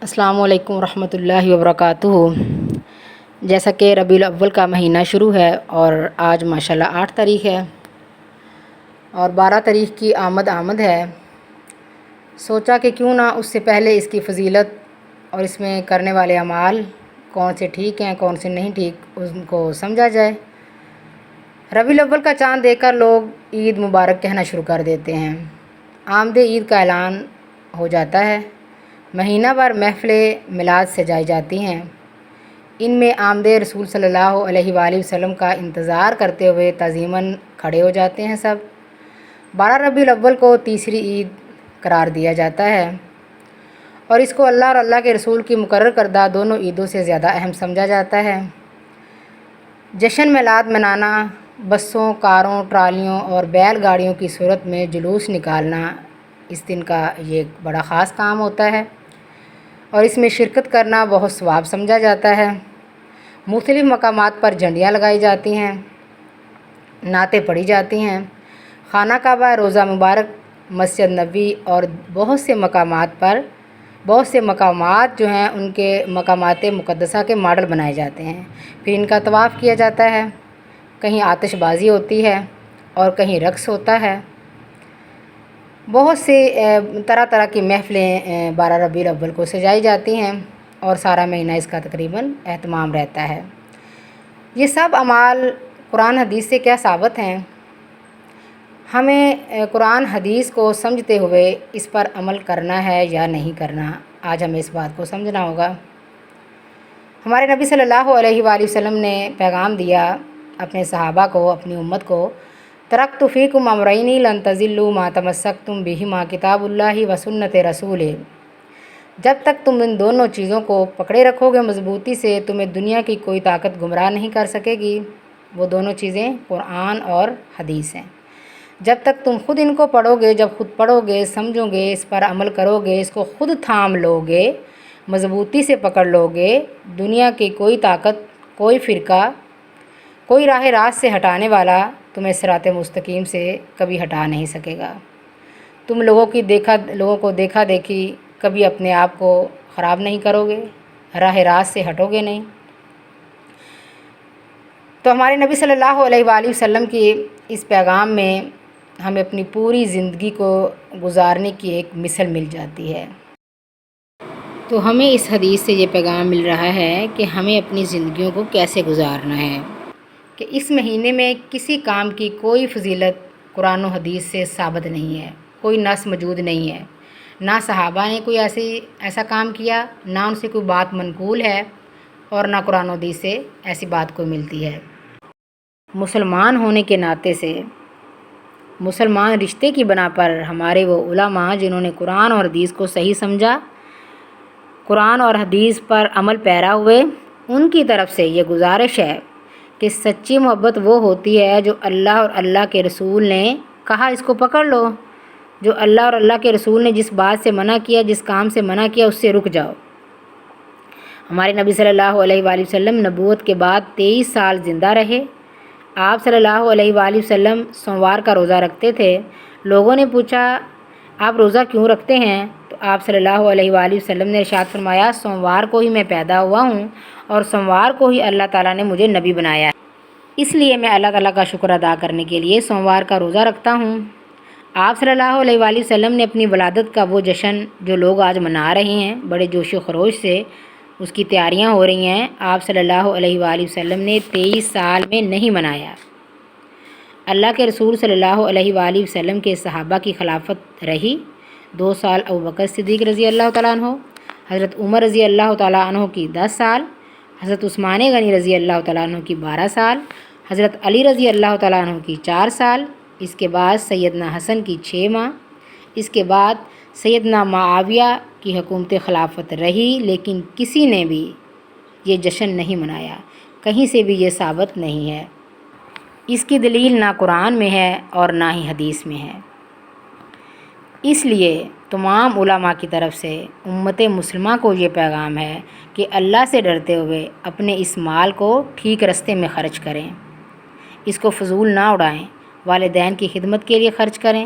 السلام علیکم ورحمۃ اللہ وبرکاتہ۔ جیسا کہ ربیع الاول کا مہینہ شروع ہے اور آج ماشاءاللہ 8 تاریخ ہے اور 12 تاریخ کی آمد ہے، سوچا کہ کیوں نہ اس سے پہلے اس کی فضیلت اور اس میں کرنے والے اعمال کون سے ٹھیک ہیں کون سے نہیں ٹھیک ان کو سمجھا جائے۔ ربیع الاول کا چاند دیکھ کر لوگ عید مبارک کہنا شروع کر دیتے ہیں، آمد عید کا اعلان ہو جاتا ہے، مہینہ بھر محفلیں میلاد سجائی جاتی ہیں، ان میں آمد رسول صلی اللہ علیہ وآلہ وسلم کا انتظار کرتے ہوئے تعظیماً کھڑے ہو جاتے ہیں سب۔ 12 ربیع الاول کو تیسری عید قرار دیا جاتا ہے اور اس کو اللہ اور اللہ کے رسول کی مقرر کردہ دونوں عیدوں سے زیادہ اہم سمجھا جاتا ہے۔ جشن میلاد منانا، بسوں، کاروں، ٹرالیوں اور بیل گاڑیوں کی صورت میں جلوس نکالنا اس دن کا یہ ایک بڑا خاص کام ہوتا ہے اور اس میں شرکت کرنا بہت ثواب سمجھا جاتا ہے۔ مختلف مقامات پر جھنڈیاں لگائی جاتی ہیں، نعتیں پڑھی جاتی ہیں، خانہ کعبہ، روضہ مبارک، مسجد نبوی اور بہت سے مقامات جو ہیں ان کے مقامات مقدسہ کے ماڈل بنائے جاتے ہیں، پھر ان کا طواف کیا جاتا ہے، کہیں آتش بازی ہوتی ہے اور کہیں رقص ہوتا ہے۔ بہت سے طرح طرح کی محفلیں 12 ربیع الاول کو سجائی جاتی ہیں اور سارا مہینہ اس کا تقریباً اہتمام رہتا ہے۔ یہ سب اعمال قرآن حدیث سے کیا ثابت ہیں؟ ہمیں قرآن حدیث کو سمجھتے ہوئے اس پر عمل کرنا ہے یا نہیں کرنا، آج ہمیں اس بات کو سمجھنا ہوگا۔ ہمارے نبی صلی اللہ علیہ وآلہ وسلم نے پیغام دیا اپنے صحابہ کو، اپنی امت کو، ترکت فیکم امرین لن تضلوا ما تمسکتم بہما کتاب اللہ و سنت رسول۔ جب تک تم ان دونوں چیزوں کو پکڑے رکھو گے مضبوطی سے، تمہیں دنیا کی کوئی طاقت گمراہ نہیں کر سکے گی۔ وہ دونوں چیزیں قرآن اور حدیث ہیں۔ جب تک تم خود ان کو پڑھو گے، جب خود پڑھو گے، سمجھو گے، اس پر عمل کرو گے، اس کو خود تھام لو گے، مضبوطی سے پکڑ لو گے، دنیا کی کوئی طاقت، کوئی فرقہ، کوئی راہ راست سے ہٹانے والا تمہیں صراط مستقیم سے کبھی ہٹا نہیں سکے گا۔ تم لوگوں کو دیکھا دیکھی کبھی اپنے آپ کو خراب نہیں کرو گے، راہ راست سے ہٹو گے نہیں۔ تو ہمارے نبی صلی اللہ علیہ وآلہ وسلم کی اس پیغام میں ہمیں اپنی پوری زندگی کو گزارنے کی ایک مثل مل جاتی ہے۔ تو ہمیں اس حدیث سے یہ پیغام مل رہا ہے کہ ہمیں اپنی زندگیوں کو کیسے گزارنا ہے، کہ اس مہینے میں کسی کام کی کوئی فضیلت قرآن و حدیث سے ثابت نہیں ہے، کوئی نص موجود نہیں ہے، نہ صحابہ نے کوئی ایسا کام کیا، نہ ان سے کوئی بات منقول ہے اور نہ قرآن و حدیث سے ایسی بات کوئی ملتی ہے۔ مسلمان ہونے کے ناطے سے، مسلمان رشتے کی بنا پر ہمارے وہ علماء جنہوں نے قرآن اور حدیث کو صحیح سمجھا، قرآن اور حدیث پر عمل پیرا ہوئے، ان کی طرف سے یہ گزارش ہے کہ سچی محبت وہ ہوتی ہے جو اللہ اور اللہ کے رسول نے کہا اس کو پکڑ لو، جو اللہ اور اللہ کے رسول نے جس بات سے منع کیا، جس کام سے منع کیا، اس سے رک جاؤ۔ ہمارے نبی صلی اللہ علیہ وآلہ وسلم نبوت کے بعد 23 سال زندہ رہے۔ آپ صلی اللہ علیہ وآلہ وسلم سوموار کا روزہ رکھتے تھے۔ لوگوں نے پوچھا آپ روزہ کیوں رکھتے ہیں؟ تو آپ صلی اللہ علیہ وآلہ وسلم نے ارشاد فرمایا سوموار کو ہی میں پیدا ہوا ہوں اور سوموار کو ہی اللہ تعالیٰ نے مجھے نبی بنایا ہے، اس لیے میں اللہ تعالیٰ کا شکر ادا کرنے کے لیے سوموار کا روزہ رکھتا ہوں۔ آپ صلی اللہ علیہ وآلہ وسلم نے اپنی ولادت کا وہ جشن جو لوگ آج منا رہے ہیں بڑے جوش و خروش سے، اس کی تیاریاں ہو رہی ہیں، آپ صلی اللہ علیہ وآلہ وسلم نے 23 سال میں نہیں منایا۔ اللہ کے رسول صلی اللہ علیہ وآلہ وسلم کے صحابہ کی خلافت رہی 2 سال ابوبکر صدیق رضی اللہ تعالیٰ عنہ، حضرت عمر رضی اللہ تعالیٰ عنہ کی 10 سال، حضرت عثمان غنی رضی اللہ تعالیٰ عنہ کی 12 سال، حضرت علی رضی اللہ تعالیٰ عنہ کی 4 سال، اس کے بعد سیدنا حسن کی 6 ماہ، اس کے بعد سیدنا معاویہ کی حکومت خلافت رہی، لیکن کسی نے بھی یہ جشن نہیں منایا، کہیں سے بھی یہ ثابت نہیں ہے۔ اس کی دلیل نہ قرآن میں ہے اور نہ ہی حدیث میں ہے۔ اس لیے تمام علماء کی طرف سے امت مسلمہ کو یہ پیغام ہے کہ اللہ سے ڈرتے ہوئے اپنے اس مال کو ٹھیک راستے میں خرچ کریں، اس کو فضول نہ اڑائیں، والدین کی خدمت کے لیے خرچ کریں،